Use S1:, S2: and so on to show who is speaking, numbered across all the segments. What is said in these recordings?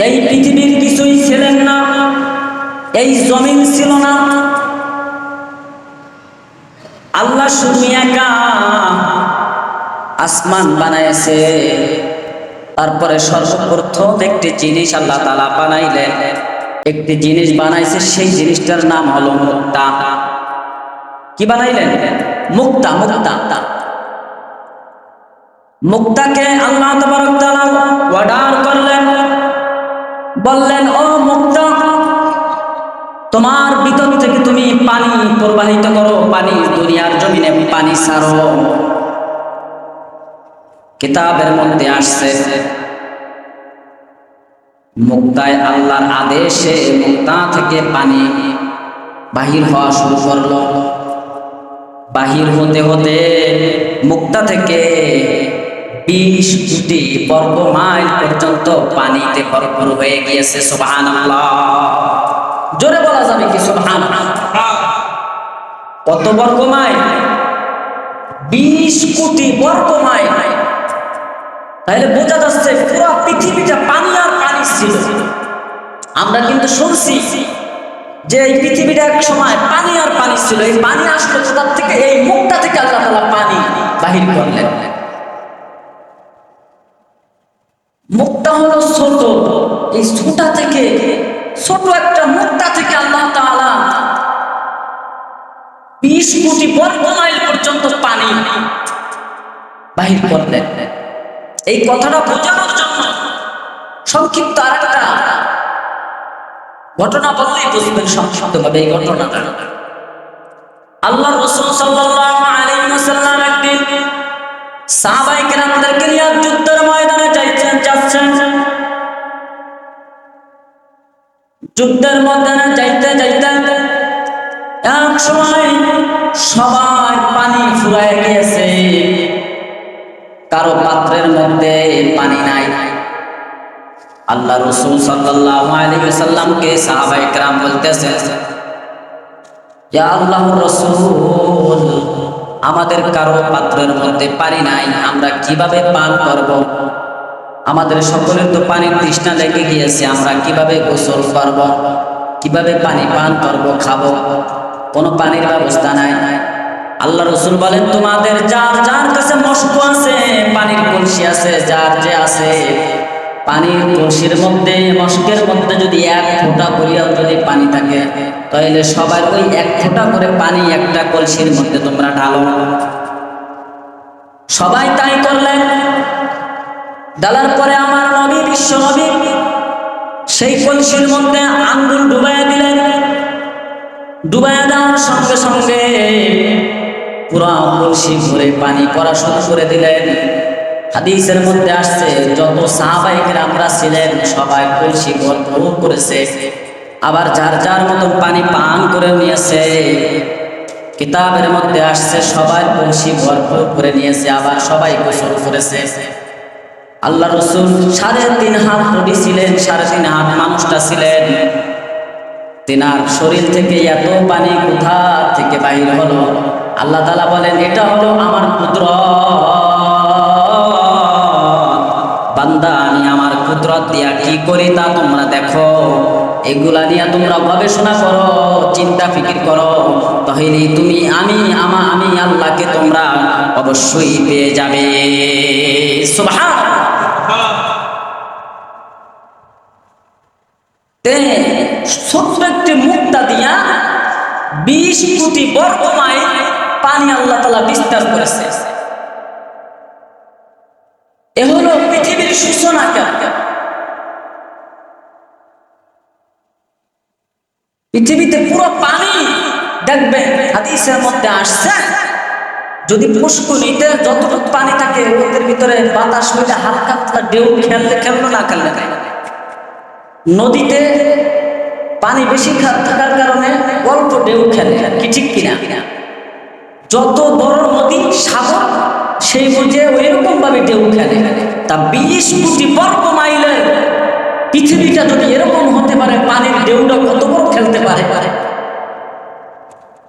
S1: এই পৃথিবীর কিছুই ছিলেন না, এই জমিন ছিল না। আল্লাহ শুধু একা আসমান বানাইছে। তারপরে সর্বপ্রথম একটি জিনিস আল্লাহ তাআলা বানাইলেন, একটি জিনিস বানাইছে, সেই জিনিসটার নাম হলো মুক্তা। কি বানাইলেন? মুক্তা। মুক্তা মুক্তাকে আল্লাহ তাবারক তাআলা অর্ডার করলেন, বললেন, ও মুক্তা, তোমার ভিতর থেকে তুমি পানি প্রবাহিত করো, পানি দুনিয়ার জমিনে পানি ছাড়ো। কিতাবের মধ্যে আসছে মুক্তায় আল্লাহর আদেশে মুক্তা থেকে পানি বাহির হওয়া শুরু করলো। বাহির হতে হতে মুক্তা থেকে 20 কোটি বর্গ মাইল পর্যন্ত পানিতে ভরপুর হয়ে গিয়েছে। সুবহানাল্লাহ, জোরে বলা যাবে কি সুবহানাল্লাহ? কত বর্গ মাইল? 20 কোটি বর্গ মাইল। তাহলে বোঝা যাচ্ছে পুরো পৃথিবীটা পানি আর পানি ছিল। আমরা কিন্তু শুনছি যে এই পৃথিবীটা এক সময় পানি আর পানি ছিল। এই পানি আসলো কোথা থেকে? এই মুক্তা থেকে আল্লাহ তাআলা পানি বাহির করলেন। মুক্তা হলো ছোট, এই ছোটা থেকে, ছোট একটা মুক্তা থেকে আল্লাহ তাআলা 20 কোটি বর্গ মাইল পর্যন্ত পানি বাহির করলেন। এই কথাটা বোঝানোর জন্য সংক্ষিপ্ত আরেকটা ঘটনা বললেই বুঝবেন সংক্ষিপ্তভাবে এই ঘটনাটা। আল্লাহ রাসূল সাল্লাল্লাহু আলাইহি ওয়াসাল্লাম একদিন সাহাবায়ে কেরামদেরকে নিয়ে যুদ্ধের ময়দানে যাচ্ছেন। যুদ্ধের ময়দানে যাইতে এক সময় সবার পানি ফুরায় গিয়েছে, কারো পাত্রের মধ্যে পানি নাই। আল্লাহ রাসূল সাল্লাল্লাহু আলাইহি ওয়াসাল্লামকে সাহাবায়ে কেরাম বলতেছেন, ইয়া আল্লাহর রাসূল, আমাদের কারো পাত্রের মধ্যে পানি নাই, আমরা কিভাবে পান করব? আমাদের সকলের তো পানির তৃষ্ণা লেগে গিয়েছে, আমরা কিভাবে গোসল করব, কিভাবে পানি পান করব, খাবো? কোনো পানির ব্যবস্থা নাই। আল্লাহ রাসূল বলেন, তোমাদের যার কাছে মশক আছে, পানির কলসি আছে, যার যে আছে, পানির কলসির মধ্যে, মশকের মধ্যে যদি 1 ফোঁটা করিয়াও যদি পানি থাকে, তাহলে সবার ওই 1 ফোঁটা করে পানি একটা কলসির মধ্যে তোমরা ঢালো। সবাই তাই করলেন। ঢালার পরে আমার নবী, বিশ্ব নবী, সেই কলসির মধ্যে আঙ্গুল ডুবাইয়া দিলেন। ডুবাইয়া দেওয়ার সঙ্গে সঙ্গে পুরা কলসি ভরে পানি পড়া শুরু করে দিলেন। হাদিসের মধ্যে আসছে যত সাহাবায়ে কেরামরা ছিলেন সবাই কলসি ভরপুর করেছে, আবার যার মতো পানি পান করে নিয়েছে। কিতাবের মধ্যে আসছে সবাই কলসি ভরপুর করে নিয়েছে, আবার সবাই গোসল করেছে। আল্লাহ রাসূল 3.5 হাত বডি ছিলেন, 3.5 হাত মানুষটা ছিলেন। তিনার শরীর থেকে এত পানি কোথা থেকে বাহির হলো? আল্লাহ তাআলা বলেন, এটা হলো আমার কুদরত। বান্দা, আমি আমার কুদরত দিয়া কি করি তা তোমরা দেখো। এগুলা নিয়ে তোমরা গবেষণা করো, চিন্তা ফিকির করো, তাহলে তুমি আমি আল্লাহকে তোমরা অবশ্যই পেয়ে যাবে। সুবহানাল্লাহ। ছোট্ট একটি মুক্তা দিয়া 20 কোটি বর্গ মাইল পানি আল্লাহ তাআলা বিস্তার করেছে। এ হলো পৃথিবীর সূচনা। পৃথিবীতে পুরো পানি দেখবেন, হাদিসের মধ্যে আসছে, যদি পুষ্করিণীতে যতটুকু পানি থাকে ওদের ভিতরে বাতাস হইলে হালকা হালকা ঢেউ খেললো না খেললে নাই। নদীতে পানি বেশি থাকার কারণে অল্প ঢেউ খেলে, কি ঠিক কিনা? যত বড় নদী, সাগর, সেই বুঝে ওইরকম ভাবে ঢেউ খেলে। তা 20 কোটি বর্গ মাইলের পৃথিবীটা যদি এরকম হতে পারে, পানির ঢেউটা কত বড় খেলতে পারে?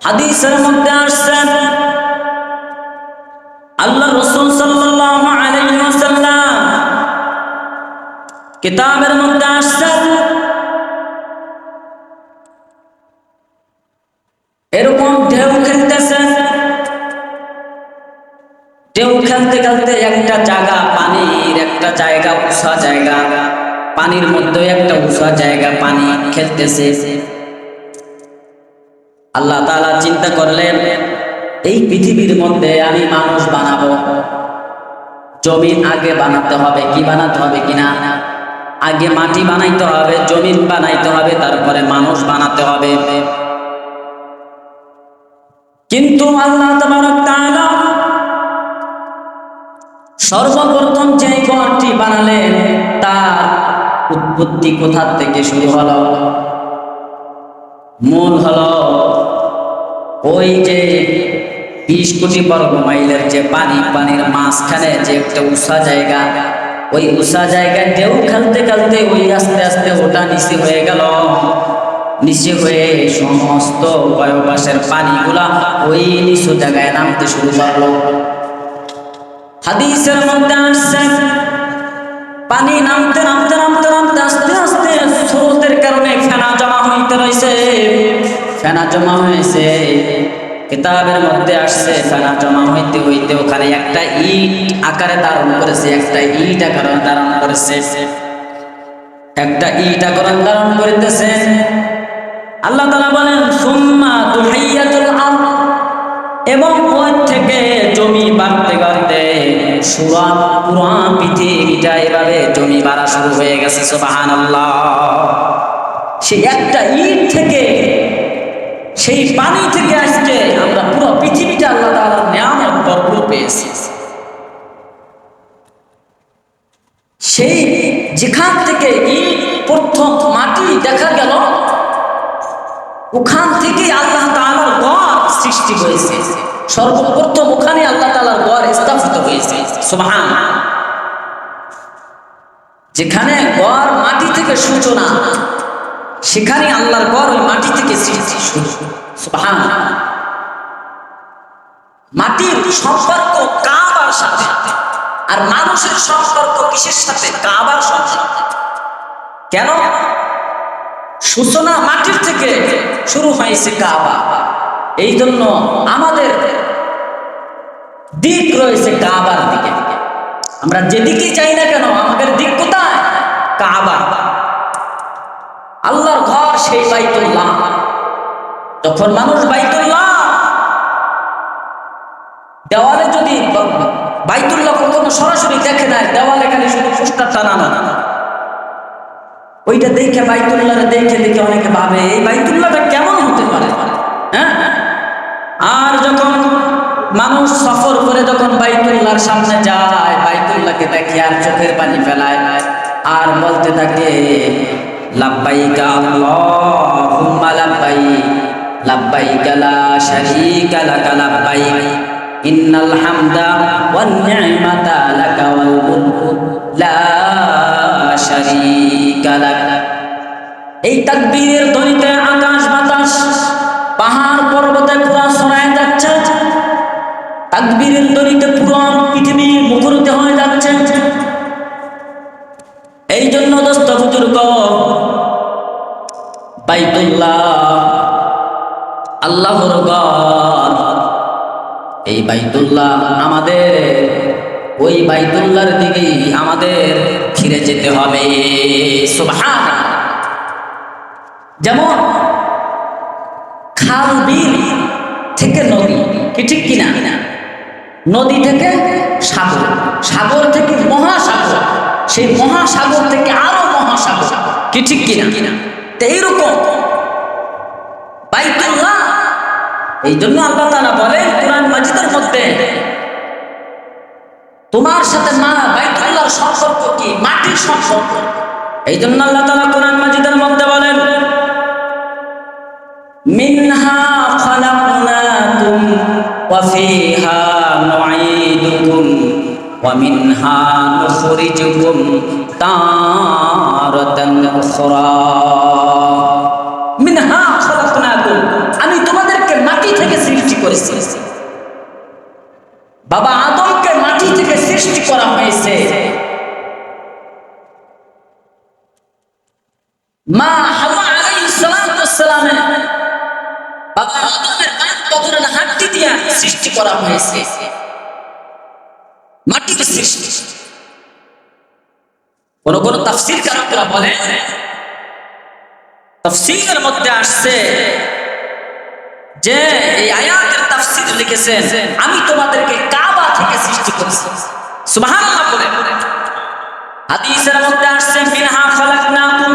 S1: হাদিসের মধ্যে আসছেন আল্লাহ রাসূল সাল্লাল্লাহু আলাইহি ওয়াসাল্লাম, কিতাবের মধ্যে আসছে খেলতে একটা জায়গা, পানির একটা জায়গা, উঁচা জায়গা, পানির মধ্যে একটা উঁচা জায়গা, পানি খেলতেছে। আল্লাহ তাআলা চিন্তা করলেন, এই পৃথিবীর মধ্যে আমি মানুষ বানাবো। জমিন আগে বানাতে হবে, কি বানাতে হবে কিনা, আগে মাটি বানাইতে হবে, জমিন বানাইতে হবে, তারপরে মানুষ বানাতে হবে। কিন্তু আল্লাহ তাবারক তাআলা সর্বপ্রথম যে ঘরটি বানালেন তার উৎপত্তি কোথা থেকে শুরু হলো? মূল হলো ওই যে 20 কোটি বর্গ মাইলের যে পানির মাঝখানে যে একটা উঁচা জায়গা, ওই উঁচা জায়গায় ঢেউ খেলতে খেলতে ওই আস্তে আস্তে ওটা নিচে হয়ে গেল। নিচে হয়ে সমস্ত বয়পাশের পানিগুলা ওই নিচু জায়গায় নামতে শুরু করলো। হাদিসের মধ্যে আসছে, পানি নামতে নামতে নামতে নামতে আস্তে আস্তে স্রোতের কারণে ফেনা জমা হইতে রয়েছে। ফেনা জমা হয়েছে, কিতাবের মধ্যে আসছে ফেনা জমা হইতে হইতে ওখানে একটা ইট আকারে ধারণ করেছে, একটা ইট আকারে ধারণ করেছে, একটা ইট আকারে ধারণ করিতেছে। আল্লাহ তাআলা বলেন সুম্মা তুহিয়াতুল আরদ, এবং ওই থেকে জমি বাড়তে বাড়তে পুরা পৃথিবীটা এভাবে জমি বাড়া শুরু হয়ে গেছে। সুবহানাল্লাহ। সেই একটা ইট থেকে, সেই পানি থেকে আজকে আমরা পুরো পৃথিবীটা আল্লাহ তাআলার নিয়ামত ভরপুর পেয়েছি। সেই যেখান থেকে ইট প্রথম মাটি দেখা গেল, ওখান থেকে আল্লাহ তাআলার ঘর সৃষ্টি হয়েছে। সর্বপ্রথম ওখানে আল্লাহ তাআলার ঘর স্থাপিত হয়েছে। সুবহানাল্লাহ। যেখানে ঘর মাটি থেকে সূচনা, সেখানে আল্লাহর ঘর ওই মাটি থেকে সৃষ্টি শুরু। সুবহানাল্লাহ। মাটির সম্পর্ক কাবার সাথে, আর মানুষের সম্পর্ক কিসের সাথে? কাবার সাথে। কেন? সূচনা মাটির থেকে শুরু হয়েছে কাবা, এই জন্য আমাদের দিক রয়েছে কাবার দিকে। আমরা যেদিকে যাই না কেন আমাদের দিক কোথায়? কাবা। আল্লাহর ঘর সেই বাইতুল্লাহ। যখন মানুষ বাইতুল্লাহ দেওয়ালে, যদি বাইতুল্লাহ কখনো সরাসরি দেখে না, দেওয়ালে খালি শুধু পোস্টার টানানো, ওইটা দেখে বাইতুল্লাহ দেখে দেখে অনেকে ভাবে এই বাইতুল্লাহটা কেমন হতে পারে। হ্যাঁ, আর যখন মানুষ সফর করে যখন বাইতুল্লাহর সামনে যায়, বাইতুল্লাহকে দেখে আর চোখের পানি ফেলায় আর বলতে থাকে লাব্বাইক আল্লাহুম্মা লাব্বাইক, লাব্বাইক লা শারীকা লাকা লাব্বাইক, ইন্নাল হামদা ওয়ান নি'মাতা লাকা ওয়াল মুলকু লা শারীকা লাক। এই তাকবীরের ধ্বনিতে আকাশ বাতাস পাহাড় পর্বতে পুরা ছড়ায় যাচ্ছে। তাকবীরের ধ্বনিতে পুরো পৃথিবী মুখরিত হয়ে যাচ্ছে। এই জন্য দোস্ত বুজুর্গ, বাইতুল্লাহ আল্লাহর ঘর। এই বাইতুল্লাহ আমাদের, ওই বাইতুল্লাহর দিকেই আমাদের ফিরে যেতে হবে। সুবহানাল্লাহ। যেমন খাল বিল থেকে নদী, কি ঠিক কিনা? নদী থেকে সাগর, সাগর থেকে মহাসাগর, সেই মহাসাগর থেকে আরো মহাসাগর, কি ঠিক কিনা? তো এইরকম বাইতুল্লাহ। এই জন্য আল্লাহ তাআলা বলেন কোরআন মাজিদের মধ্যে, তোমার সাথে মা বাইতুল্লাহর সম্পর্ক কি? মাটির সম্পর্ক। এই জন্য আল্লাহ তাআলা কোরআন মাজিদের মধ্যে বলেন মিনহা খালাকনাকুম ওয়া ফিহা নুঈদুকুম ওয়া মিনহা নুখরিজুকুম তারাতান উখরা। মিনহা খালাকনাকুম, আমি তোমাদেরকে মাটি থেকে সৃষ্টি করেছি। বাবা আদমকে মাটি থেকে সৃষ্টি করা হয়েছে। মা হাওয়া আলাইহিস সালামের বাবা আদমের পাঁচ বছরের হাড্ডি দিয়ে সৃষ্টি করা হয়েছে। মাটির সৃষ্টি। কোন কোন তাফসীরকারকরা বলে, তাফসীরের মধ্যে আসছে যে এই আয়াতের তাফসীর লিখেছেন, আমি তোমাদেরকে কাবা থেকে সৃষ্টি করেছি। সুবহানাল্লাহ বলে। হাদিসের মধ্যে আসছে মিনহা খালাকনাকুম,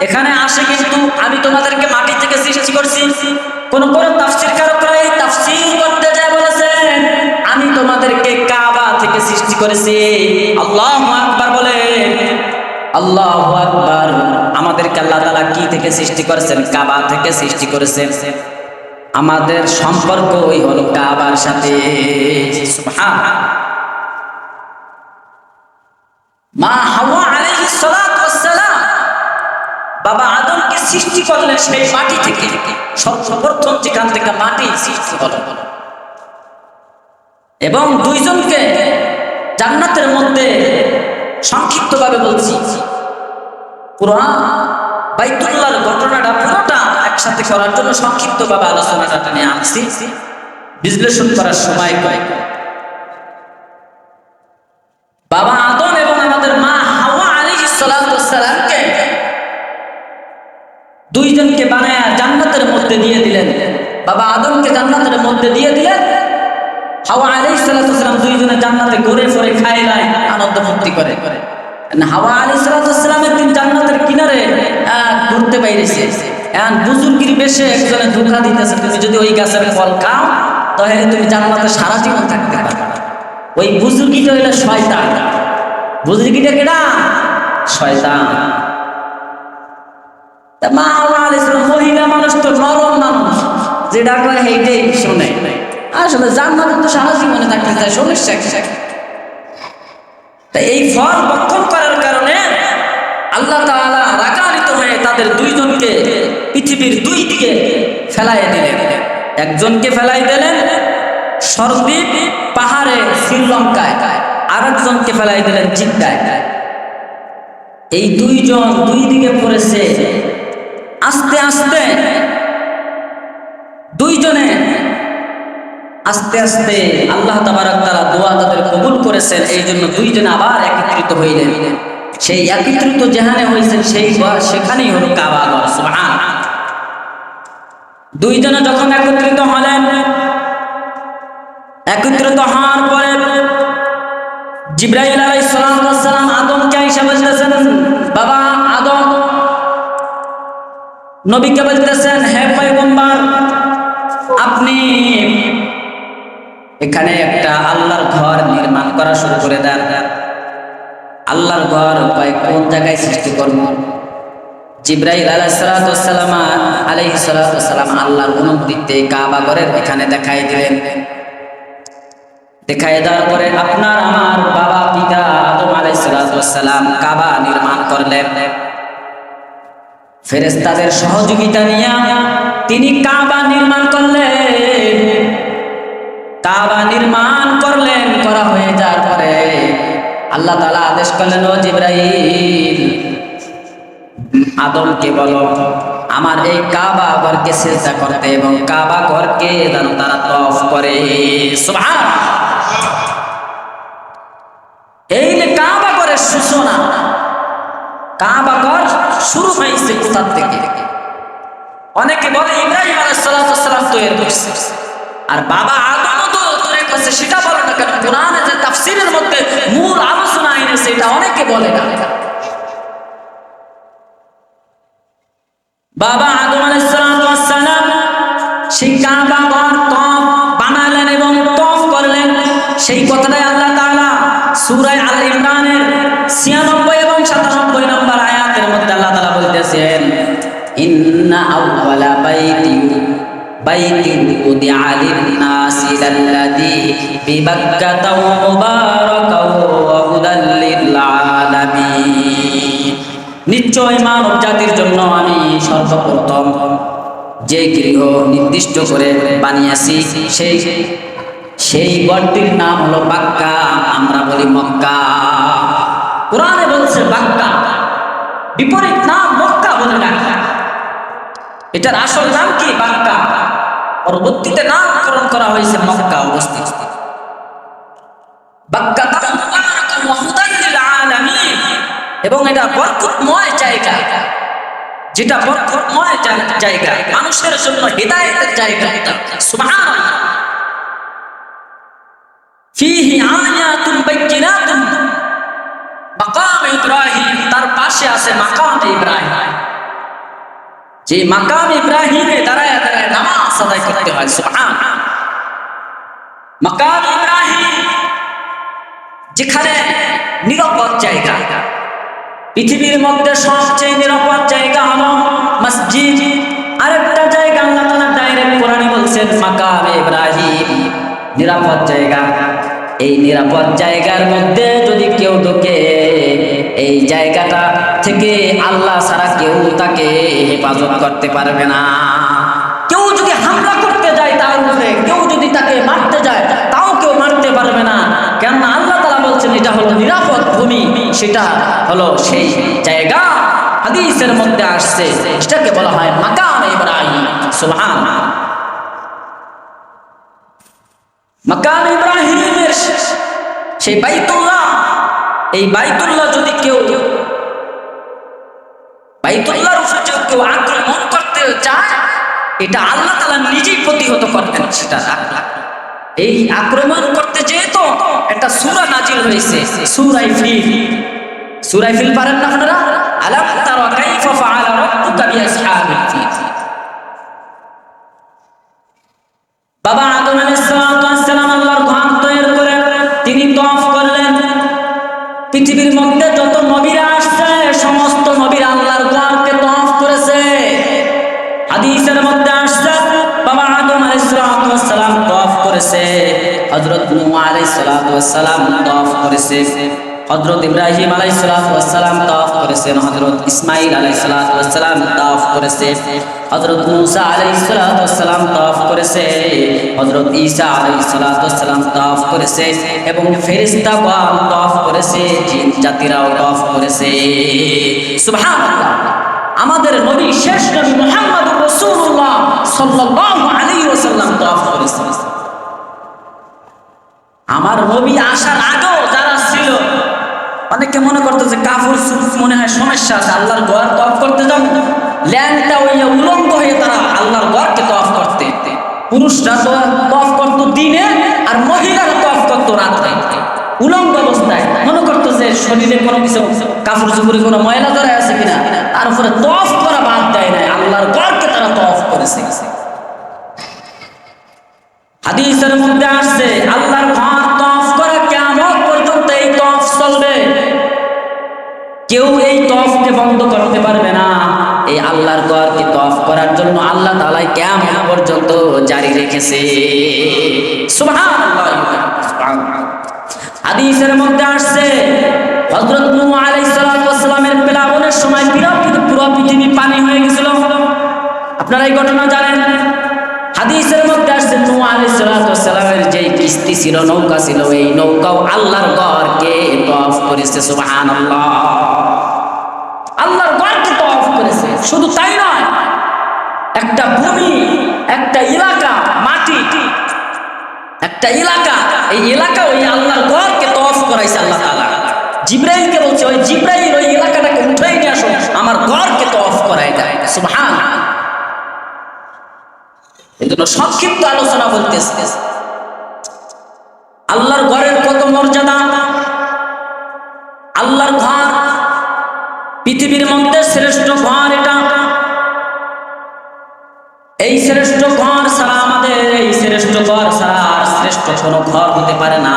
S1: এখানে আসে কিন্তু আমি তোমাদেরকে মাটি থেকে সৃষ্টি করছি। কোন কোন তাফসীরকারকরা এই তাফসীর করতে যায় বলেছেন আমি তোমাদেরকে কাবা থেকে সৃষ্টি করেছি। আল্লাহু আকবার বলে। আল্লাহু আকবার। আমাদেরকে আল্লাহ তাআলা কি থেকে সৃষ্টি করেছেন? কাবা থেকে সৃষ্টি করেছেন। আমাদের সম্পর্ক ওই হলো কাবার সাথে। সুবহানাল্লাহ। মা হাওয়া আলাইহিস সালাতু ওয়াস সালাম বাবা আদমকে সৃষ্টি করলেন সেই মাটি থেকে। সর্বপ্রথম যেখান থেকে মাটি সৃষ্টি হলো, এবং দুইজনকে জান্নাতের মধ্যে, সংক্ষিপ্তভাবে বলছি, পুরো বাইতুল্লাহর ঘটনাটা পুরোটা একসাথে করার জন্য সংক্ষিপ্তভাবে আলোচনাটা নিয়ে আসছি, বিশ্লেষণ করার সময় কয়। বাবা আদম এবং আমাদের মা হাওয়া আলাইহিস সালাতু ওয়াস সালামকে দুইজনকে বানায়া জান্নাতের মধ্যে দিয়ে দিলেন। বাবা আদমকে জান্নাতের মধ্যে দিয়ে দিলেন, হাওয়া আলাইহিস সালাতু ওয়াস সালাম দুইজনে জান্নাতে ঘুরে ফিরে খায় আনন্দ ফুর্তি করে। হাওয়া আলাইহিস সালাতু ওয়াস সালাম একদিন জান্নাতের কিনারে ঘুরতে বাইরেছে। এখন বুজুর্গির বেশে একজনে ধোঁকা দিতেছে, তুমি যদি ওই গাছের ফল খাও তাহলে তুমি জান্নাতে সারা জীবন থাকতে পারবে। ওই বুজুর্গিটা হইলো শয়তান। বুজুর্গিটা কেডা? শয়তান। মা হাওয়া আলাইহিস সালাম মহিলা মানুষ তো নরম মানুষ, যেটা কয় সেইটাই শোনে। আসলে জান্নাতে তো সারা জীবনে থাকতে চায়, সমস্যা কি? তাই এই ফল ভক্ষণ করার কারণে আল্লাহ তাআলা রাগান্বিত হয়ে তাদের দুইজনকে পৃথিবীর দুই দিকে ফেলাই দিলেন। একজনকে ফেলাই দিলেন সরদ্বীপ পাহাড়ে শ্রীলঙ্কায়, আরেকজনকে ফেলাই দিলেন জিদ্দায়। এই দুইজন দুই দিকে পড়েছে। আস্তে আস্তে দুইজনে আস্তে আস্তে আল্লাহ তাবারক তাআলা দোয়া তাদের কবুল করেছেন। এই জন্য দুইজনে আবার একত্রিত হইলেন। সেই একত্রিত যেখানে হয়েছেন সেখানেই হলো কাবা ঘর। সুবহানাল্লাহ। দুইজনে যখন একত্রিত হলেন, একত্রিত হওয়ার পরে জিবরাইল আলাইহিস সালাম আদমকে আইসা বলতেছেন, বাবা আদম, নবীকে বলতেছেন, হে পয়গম্বর, আপনি এখানে একটা আল্লাহর ঘর নির্মাণ করা শুরু করে দেন। আল্লাহর ঘর কোন জায়গায় সৃষ্টি করব? জিবরাইল আলাইহিস সালাম আল্লাহর অনুমতিতে কাবা ঘরের এখানে দেখাই দিলেন। দেখাই দেওয়ার পরে আপনার আমার বাবা পিতা আদম আলাইহিস সালাম কাবা নির্মাণ করলেন। ফেরেশতাদের সহযোগিতা নিয়ে তিনি কাবা নির্মাণ করলেন। কাবা নির্মাণ করলেন, করা হয়ে যাওয়ার পরে আল্লাহ তাআলা আদেশ করলেন, ও জিবরাইল, আদমকে বলো আমার এই কাবা ঘরকে সিজদা করতে এবং কাবা ঘরকে যেন তারা তওয়াফ করে। সুবহানাল্লাহ। এই যে কাবা ঘরের সূচনা, কাবা ঘর শুরু হয়েছে কোথা থেকে? অনেকে বলে ইব্রাহিম আলাইহিস সালাম তৈরি করছে, আর বাবা আদমও তো তৈরি করছে। সেটা বলে না কেন? কোরআনে যে তাফসীরের মধ্যে মূল আলোচনা এনেছে এটা অনেকে বলে না। বাবা আদম আলাইহিস সালাম সেই কাবা ঘর তওয়াফ বানালেন এবং তওয়াফ করলেন। সেই কথাটাই আল্লাহ তাআলা সূরা আল ইমরানের 96 এবং 97 নম্বর আয়াতের মধ্যে আল্লাহ তাআলা বলতেছেন, ইন্না আউওয়ালা বাইতিন উদিআ লিন-নাসি লাল্লাযী বিবাক্কাতা মুবারাকাও ওয়া হুদাল লিল আলামিন। নিশ্চয় মানব জাতির জন্য আমি সর্বপ্রথম যে গৃহ নির্দিষ্ট করে বানিয়েছি সেই ঘরটির নাম হলো বাক্কা, আমরা বলি মক্কা। কোরআনে বলছে বাক্কা, বিপরীত নাম মক্কা বলে ডাকা। এটার আসল নাম কি? বাক্কা। পরবর্তীতে নামকরণ করা হয়েছে মক্কা অবস্থিত। বাক্কাতুন মুবারাকাতুন ওয়া হুদাল লিল আলামিন, এবং এটা বরকতময় জায়গা, যেটা বরকতময় জায়গা, মানুষের জন্য হিদায়াতের জায়গা। সুবহানাল্লাহ। ফীহি আয়াতুন বাইয়িনাতুন মাকাম ইব্রাহিম, তার পাশে আছে মাকাম ইব্রাহিম, যে মাকাম ইব্রাহিমে দাঁড়ায় দাঁড়ায় নামাজ আদায় করতে হয়। সুবহানাল্লাহ। মাকাম ইব্রাহিম যেখানে নিরাপদ জায়গা, পৃথিবীর মধ্যে সবচেয়ে নিরাপদ জায়গা হলো মসজিদ। আরেকটা জায়গা আল্লাহ তাআলা ডাইরেক্ট কোরআনে বলছেন মাকাম ইব্রাহিম, নিরাপদ জায়গা। এই নিরাপদ জায়গার মধ্যে যদি কেউ ঢোকে, এই জায়গাটা থেকে আল্লাহ ছাড়া কেউ তাকে হেফাজত করতে পারবে না। কেউ যদি হামলা করতে যায় তার উপরে, কেউ যদি তাকে মারতে যায়, তাও কেউ মারতে পারবে না। কেননা আল্লাহ তাআলা বলছেন এটা হলো নিরাপদ ভূমি, সেটা হলো সেই জায়গা। হাদিসের মধ্যে আসছে সেটাকে বলা হয় মাকাম ইব্রাহিম। সুবহানাল্লাহ। মাকাম ইব্রাহিমের সেই বাইতুল্লাহ, এই বাইতুল্লাহ যদি কেউ, বাইতুল্লাহর উপরে যদি কেউ আক্রমণ করতে চায়, এটা আল্লাহ তাআলা নিজেই প্রতিহত করতেন সেটা। এই আক্রমণ করতে যেহেতু একটা সূরা নাজিল হয়েছে, সূরা ফিল। সূরা ফিল পারেন না আপনারা? আলাম তারা কাইফা ফাআলা রাব্বুকা বিআসহাবিল ফিল। বাবা আদম আলাইহিস সালাম আল্লাহর ঘর তৈরি করে তিনি তওয়াফ করলেন। পৃথিবীর মধ্যে যত নবীরা আসছে সমস্ত নবীরা আল্লাহর ঘরকে তওয়াফ করেছে। হাদিসের মধ্যে আসছে বাবা আদম আলাইহিস সালাম তওয়াফ করেছে, হযরত নূহ আলাইহিস সালাম তওয়াফ করেছে, হযরত ইব্রাহিম আলাইহিস সালাম তওয়াফ করেছেন, হযরত ইসমাঈল আলাইহিস সালাম তওয়াফ করেছে, হযরত মূসা আলাইহিস সালাম তওয়াফ করেছে, হযরত ঈসা আলাইহিস সালাম তওয়াফ করেছে, এবং ফেরেশতাগণ তওয়াফ করেছে, জিন জাতিরাও তওয়াফ করেছে। সুবহানাল্লাহ। আমাদের নবী শেষ নবী মুহাম্মদুর রাসূলুল্লাহ সাল্লাল্লাহু আলাইহি ওয়াসাল্লাম তওয়াফ করেছেন। আমার নবী আসার আগেও যারা ছিল, অনেকে মনে করতো যে কাফর মনে হয় সমস্যা আছে, আল্লাহর ঘর তওয়াফ করতে যাবে, ল্যাংটা হইয়া উলঙ্গ হয়ে তারা আল্লাহর ঘরকে তওয়াফ করতে। পুরুষরা তওয়াফ করতো দিনে, আর মহিলারা তওয়াফ করতো রাতে উলঙ্গ অবস্থায়। মনে করতো যে শরীরে কোনো কিছু কাপড় চোপড়ে কোনো ময়লা ধরে আছে কিনা, তার উপরে তওয়াফ করা বাদ দেয় নাই, আল্লাহর ঘরকে তারা তওয়াফ করেছে। হাদিসের মধ্যে আসছে আল্লাহর ঘর তওয়াফ করা কিয়ামত পর্যন্ত এই তওয়াফ চলবে, কেউ এই তওয়াফকে বন্ধ করতে পারবে না। এই আল্লাহর ঘরকে তওয়াফ করার জন্য আল্লাহ তাআলা কিয়ামত পর্যন্ত জারি রেখেছে। সুবহানাল্লাহ। হাদিসের মধ্যে আসছে হযরত নূহ আলাইহিস সালামের প্লাবনের সময় পুরো পৃথিবী পানি হয়ে গেছিল। আপনারা এই ঘটনা জানেন? হাদিসের মধ্যে আসছে নূহ আলাইহিস সালামের যে কিস্তি ছিল, নৌকা ছিল, এই নৌকাও আল্লাহর ঘরকে তওয়াফ করেছে। সুবহানাল্লাহ। আল্লাহর ঘরকে তওয়াফ করেছে। শুধু তাই নয়, একটা ভূমি, একটা এলাকা, মাটি, একটা এলাকা, এই এলাকা ওই আল্লাহর ঘরকে তওয়াফ করাইছে আল্লাহ তাআলা। জিবরাইলকে বলছে ওই জিবরাইল ওই এলাকাটাকে উঠাই নিয়ে আসো, আমার ঘরকে তওয়াফ করাই দেয়। সুবহানাল্লাহ। এজন্য সংক্ষিপ্ত আলোচনা বলতেছে আল্লাহর ঘরের কত মর্যাদা। আল্লাহর ঘর পৃথিবীর মধ্যে শ্রেষ্ঠ ঘর এটা। এই শ্রেষ্ঠ ঘর ছাড়া, আমাদের এই শ্রেষ্ঠ ঘর ছাড়া আর শ্রেষ্ঠ কোনো ঘর হতে পারে না।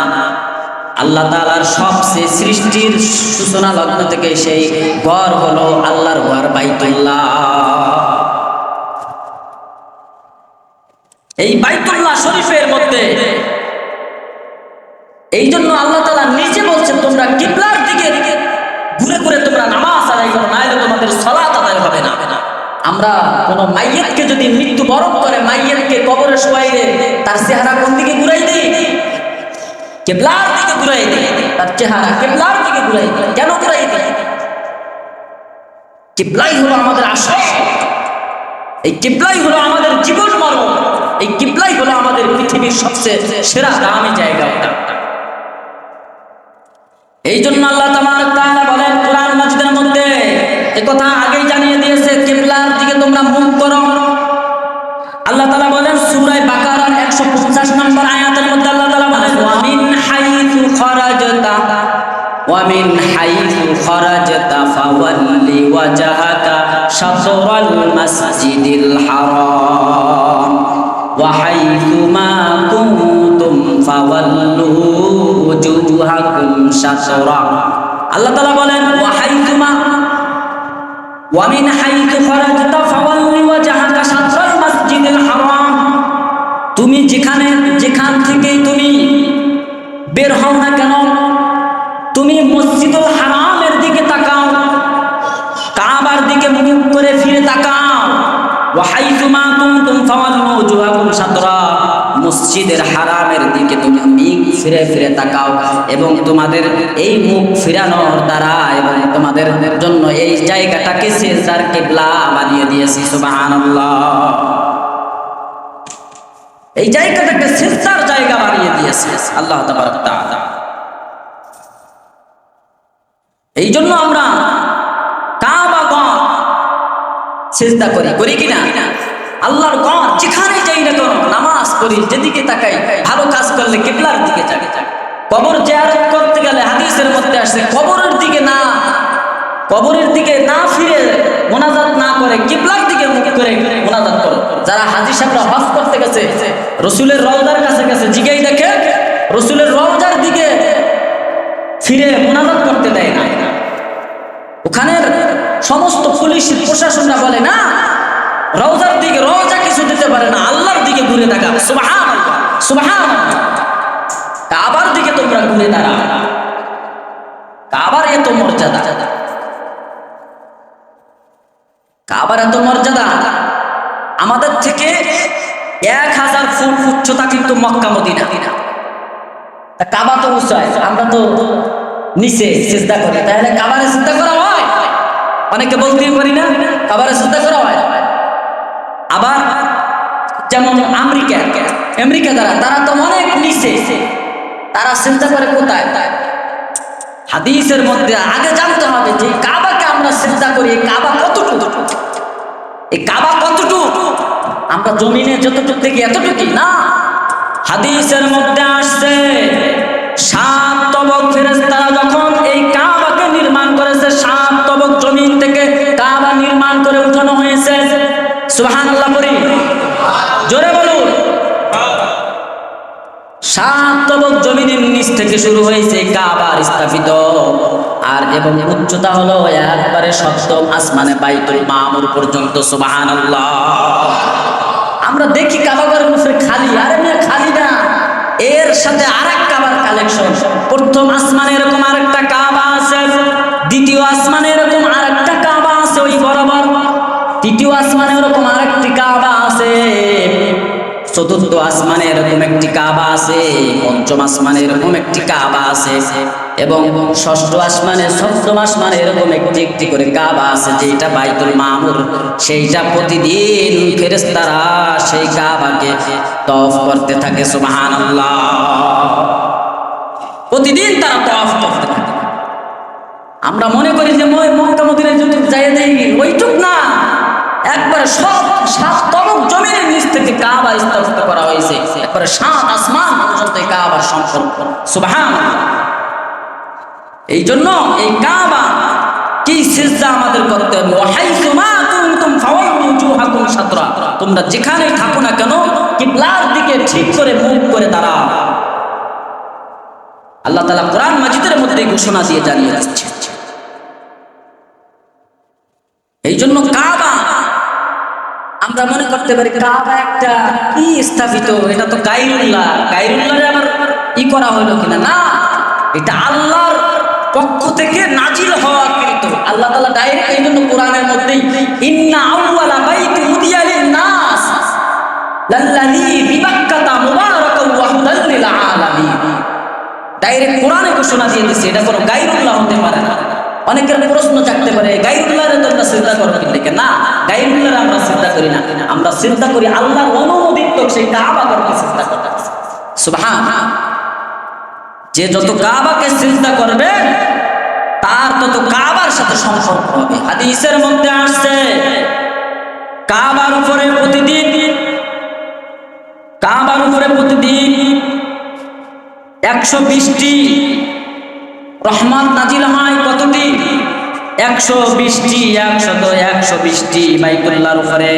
S1: আল্লাহ তাআলার সবচেয়ে সৃষ্টির সূচনা লগ্ন থেকে সেই ঘর হলো আল্লাহর ঘর বাইতুল্লাহ। এই বাইতুল্লাহ শরীফের মধ্যে এই জন্য আল্লাহ তাআলা নিজে বলছেন তোমরা কিবলার দিকে ঘুরে ঘুরে তোমরা নামাজ আদায় করো, নাহলে তোমাদের সালাত আদায় হবে না। আমরা কোন মাইয়িতকে যদি মৃত্যুবরণ করে, মাইয়িতকে কবরে শোয়াইলে তার চেহারা কোন দিকে ঘুরাই দেই? কিবলার দিকে ঘুরাই দেই। তার চেহারা কিবলার দিকে ঘুরাই দেই। কেন ঘুরাই দেই? কিবলাই হলো আমাদের আশা, এই কিবলাই হলো আমাদের জীবন মরণ, এই কিবলাই হলো আমাদের পৃথিবীর সবচেয়ে সেরা দামি জায়গা। এই জন্য আল্লাহ তাবারক তাআলা বলেন কোরআন মাজিদের মধ্যে, এই কথা আগেই জানিয়ে দিয়েছে, কিবলার দিকে তোমরা মুখ করো। আল্লাহ তাআলা বলেন সূরা বাকারার 150 নম্বর আয়াতের মধ্যে আল্লাহ তাআলা বলেন ومن حيث خرجت فول وجهك شطر المسجد الحرام وحيث ما كنتم فولوا وجوهكم شطرا আল্লাহ তাআলা বলেন ومن حيث خرجت فول وجهك شطر المسجد الحرام তুমি যেখান থেকে তুমি বের হও না কেন, তুমি মসজিদুল হারামের দিকে তাকাও, কাবার দিকে মুখ করে ফিরে তাকাও। ওয়াহাইতু মা কুনতুম ফাওয়াল্লু ওয়াজুহাকুম শাতরা, মসজিদের হারামের দিকে তুমি মুখ ফিরে ফিরে তাকাও, এবং তোমাদের এই মুখ ফিরানোর দ্বারা এবং তোমাদের জন্য এই জায়গাটাকে সিজদার কিবলা বানিয়ে দিয়েছি। সুবহানাল্লাহ। এই জায়গাটাকে সিজদার জায়গা বানিয়ে দিয়েছে আল্লাহ তাবারক তাআলা। এই জন্য আমরা কাবা ঘর সিজদা করি কিনা? আল্লাহর ঘর যেখানে যাই না কেন, নামাজ পড়ি, যেদিকে তাকাই, ভালো কাজ করলে কিবলার দিকে যাবে। কবর জিয়ারত করতে গেলে হাদিসের মধ্যে আসছে কবরের দিকে না ফিরে মোনাজাত না করে কিবলার দিকে মুখ করে মোনাজাত করো। যারা হাজী সাহেবরা হজ করতে গেছে, রাসূলের রওজার কাছে গেছে, জিগাই দেখে রাসূলের রওজার দিকে ফিরে মোনাজাত করতে দেয় না। ওখানের সমস্ত পুলিশ প্রশাসনরা বলে না, রওজার দিকে রওজা কিছু দিতে পারে না, আল্লাহর দিকে ঘুরে তাকা। সুবহানাল্লাহ, সুবহানাল্লাহ। কাবার দিকে তোমরা ঘুরে দাঁড়াও। কাবার এত মর্যাদা, কাবার এত মর্যাদা। আমাদের থেকে 1000 ফুট উচ্চতা কিন্তু মক্কা মদিনা। কাবা তো উঁচায়, আমরা তো নিচে সিজদা করি, তাহলে কাবারে সিজদা করা হয়? অনেকে বলতেই পারি না কাবারে সিজদা করা হয়। আবার যেমন আমেরিকা তারা তো অনেক নিচে, তারা সিজদা করে কোথায়? হাদিসের মধ্যে আগে জানতে হবে যে কাবাকে আমরা সিজদা করি, এই কাবা কতটুকু, এই কাবা কতটুকু? আমরা জমিনে যতটুকু দেখি এতটুকুই না। হাদিসের মধ্যে আসছে 7 তবক ফেরেশতারা যখন এই কাবাকে নির্মাণ করেছে, 7 তবক জমিন থেকে কাবা নির্মাণ করে উঠানো হয়েছে। সুবহানাল্লাহ পড়ি, জোরে বলুন। 7 তবক জমিনের নিচ থেকে শুরু হয়েছে কাবার স্থাপিত, আর এবং উচ্চতা হলো একবারে 7ম আসমানে বাইতুল মামুর পর্যন্ত। সুবহানাল্লাহ। আমরা দেখি কাবাঘরের উপরে খালি, আরে মেয়ে খালি না, এর সাথে আরেক কাবার কালেকশন। প্রথম আসমানে এরকম আরেকটা কাবা আছে, দ্বিতীয় আসমানে এরকম আরেকটা কাবা আছে ওই বরাবর, তৃতীয় আসমানে এরকম আরেকটি কাবা আছে, চতুর্থ আসমানে এরকম একটি কাবা আছে, পঞ্চম আসমানে এরকম একটি কাবা আছে, এবং ষষ্ঠ আসমানে, সপ্তম আসমানে এরকম একটি করে কাবা আছে, যেটা বাইতুল মামুর। সেইটা প্রতিদিন ফেরেশতারা সেই কাবাকে তওয়াফ করতে থাকে। সুবহানাল্লাহ। প্রতিদিন তারা তওয়াফ করতে থাকে। আমরা মনে করি যে মক্কা মদিনায় যতটুকু যাই দেখি ওইটুক না, একবারে 7 তবক জমিনের নিচ থেকে কাবা স্থাপিত করা হয়েছে, একবারে 7 আসমান পর্যন্ত এই কাবার সম্পর্ক। সুবহানাল্লাহ। এই জন্য এই কাবা কি সিজদা আমাদের করতে হবে। ওয়াহাইসু মা কুনতুম ফাওয়াল্লু ওজুহাকুম শাতরা, তোমরা যেখানেই থাকো না কেন কিবলার দিকে ঠিক করে মুখ করে দাঁড়াও। আল্লাহ তাআলা কোরআন মাজিদের মধ্যে ঘোষণা দিয়ে জানিয়ে দিচ্ছে। এই জন্য কাবা আমরা মনে করতে পারি কাবা একটা কি স্থাপিত, এটা তো গায়রুল্লাহর আবার ই করা হলো কিনা, না, এটা আল্লাহর পক্ষ থেকে নাজিল হওয়া কৃত। আল্লাহ তাআলা ডাইরেক্ট এই জন্য কোরআনের মধ্যেই ইন্না আউওয়ালা বাইতি উদিয়া লিন-নাস লাল্লাযী বিবাক্কাতা মুবারাকান ওয়া হুদাল লিল আলামিন, ডাইরেক্ট কোরআনে ঘোষণা দিয়ে দিয়েছে, এটা কোনো গায়রুল্লাহ হতে পারে না। অনেকের প্রশ্ন জাগতে পারে গায়রুল্লাহরে তোমরা সিজদা করো কি না? গায়রুল্লাহরে আমরা সিজদা করি না, আমরা সিজদা করি আল্লাহর অনুমোদিত সেই কাবা ঘরকে সিজদা করতে। সুবহানাল্লাহ। যে যত কাবাকে সিজদা করবে তার তত কাবার সাথে সম্পর্ক হবে। হাদিসের মধ্যে আসছে কাবার উপরে প্রতিদিন 120টি রহমত নাজিল হয়। কতটি? 120টি। 120টি বাইতুল্লাহর উপরে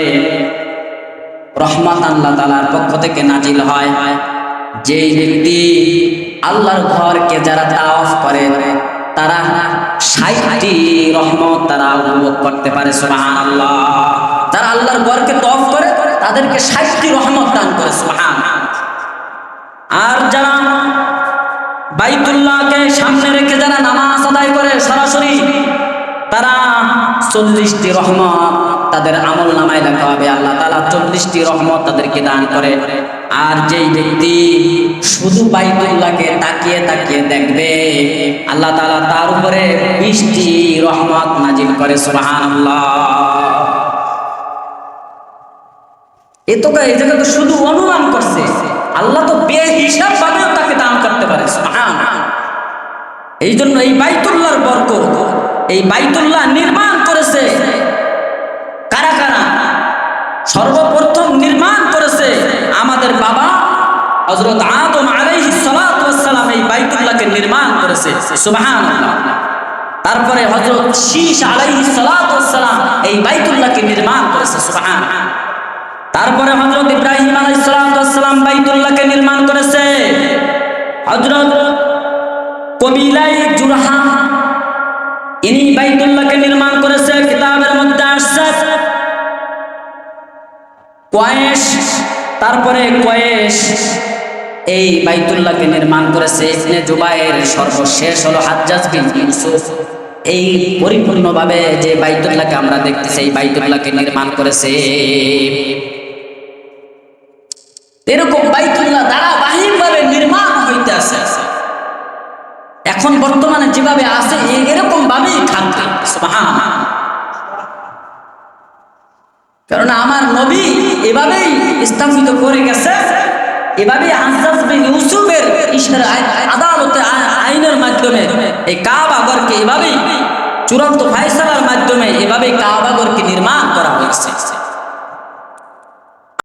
S1: রহমত আল্লাহ তাআলার পক্ষ থেকে নাজিল হয়। যেই ব্যক্তি আল্লাহর ঘরকে যারা তাওয়াফ করে তারা 60টি রহমত তারা উপভোগ করতে পারে। সুবহানাল্লাহ। যারা আল্লাহর ঘরকে তাওয়াফ করে তাদেরকে 60টি রহমত দান করে। সুবহানাল্লাহ। আর যারা বাইতুল্লাহকে সামনে রেখে যারা নামাজ আদায় করে সরাসরি তারা 40টি রহমত তাদের আমল নামায় লেখা হবে। আল্লাহ তাআলা 40টি রহমত তাদেরকে দান করে। আর যেই ব্যক্তি শুধু বাইতুল্লাহকে তাকিয়ে তাকিয়ে দেখবে আল্লাহ তাআলা তার উপরে 20টি রহমত নাজিল করে। সুবহানাল্লাহ। এই জায়গা তো শুধু অনুমান করছে, আল্লাহ তো বেহিসাব ভাবেও তাকে দান করতে পারে। সুবহানাল্লাহ। এই জন্য এই বাইতুল্লাহর বরকত, এই বাইতুল্লাহ নির্মাণ করেছে কারা কারা? সর্বপ্রথম নির্মাণ করেছে আমাদের বাবা হযরত আদম আলাইহিস সালাতু ওয়াস সালাম এই বাইতুল্লাহকে নির্মাণ করেছে। সুবহানাল্লাহ। তারপরে হযরত শীশ আলাইহিস সালাতু ওয়াস সালাম এই বাইতুল্লাহকে নির্মাণ করেছে। সুবহানাল্লাহ। তারপরে হযরত ইব্রাহিম আলাইহিস সালাতু ওয়াস সালাম বাইতুল্লাহকে নির্মাণ করেছে। হযরত কবিলায়ে জুরহা ইনি বাইতুল্লাহকে নির্মাণ করেছে। কিতাবের মধ্যে আসছে কোয়েশ, তারপরে কোয়েশ এই বাইতুল্লাহকে নির্মাণ করেছে। ইবনে জুবায়ের সর্বশেষ হলো হাজ্জাজ বিন ইউসুফ। এই পরিপূর্ণভাবে যে বাইতুল্লাহকে আমরা দেখতেছি এই বাইতুল্লাহকে নির্মাণ করেছে। এরকম বাইতুল্লাহ ধারাবাহিকভাবে নির্মাণ হইতে আছে। এখন বর্তমানে যেভাবে আছে এরকম ভাবেই থাকবে। সুবহানাল্লাহ। কারণ আমার নবী এভাবেই স্থাপিত করে গেছে, এভাবেই হাজ্জাজ বিন ইউসুফের ইশারা আদালতে আইনের মাধ্যমে এই কাবা ঘরকে এভাবেই চূড়ান্ত ফায়সালার মাধ্যমে এভাবেই কাবা ঘরকে নির্মাণ করা হয়েছে।